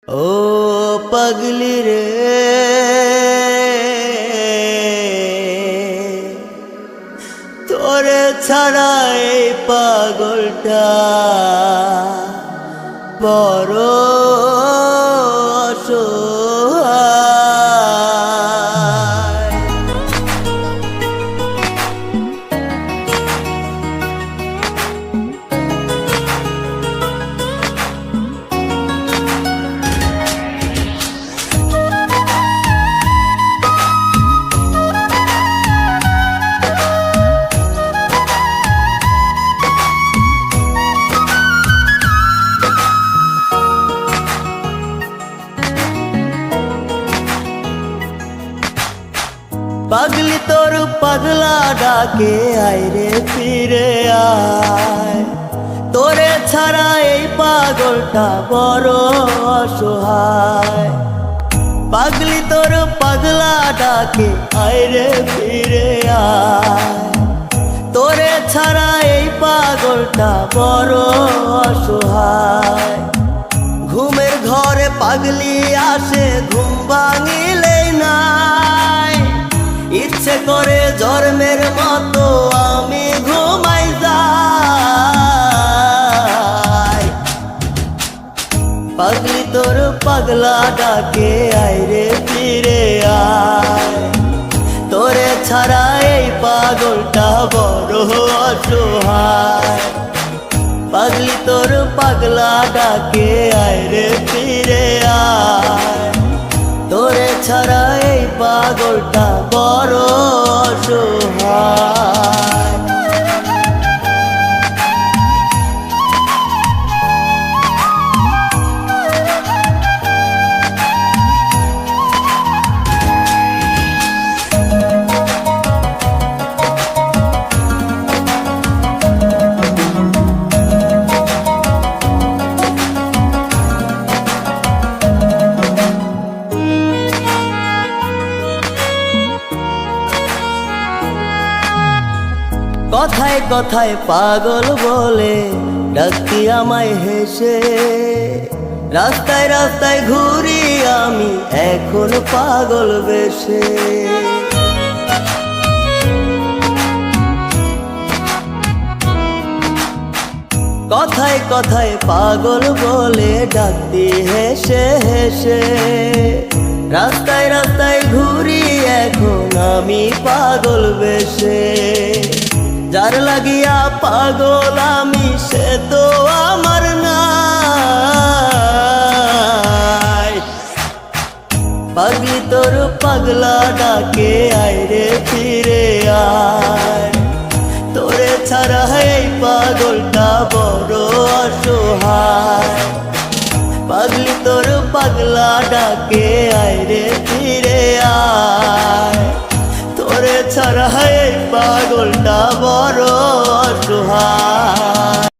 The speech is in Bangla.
ও পাগলি রে, তোরে ছাড়া এই পাগলটা বড় অসহায়। পাগলি তোর পাগলা ডাকে আয় রে ফিরে আয়, তোরে ছাড়া এই পাগলটা বড় অসহায়। পাগলি তোর পাগলা ডাকে আয় রে ফিরে আয়, তোরে ছাড়া এই পাগলটা বড় অসহায়। ঘুমের ঘরে পাগলি আসে, ঘুম ভাঙিলেই নাই, ইচ্ছে করে জন্মের মতো আমি ঘুমাই যাই। পাগলি তোর পাগলা ডাকে আয় রে ফিরে আয়, তোরে ছাড়া এই পাগলটা বড় অসহায়। পাগলি তোর পাগলা ডাকে আয় রে ফিরে আয়, তোরে ছাড়া এই পাগলটা বড় অসহায়। কথায় কথায় পাগল বলে ডাকতি আমায় হেসে, রাস্তায় রাস্তায় ঘুরি আমি এখন পাগল বেশে। কথায় কথায় পাগল বলে ডাকতি হেসে হেসে, রাস্তায় রাস্তায় ঘুরি এখন আমি পাগল বেশে। যার লাগিয়া পাগল আমি সে তো আমার নাই। পাগলি তোর পাগলা ডাকে আয় রে ফিরে আয়, তোরে ছাড়া এই পাগলটা বড় অসহায়। পাগলি তোর পাগলা ডাকে আয় রে ফিরে আয়, তোরে ছাড়া এই পাগল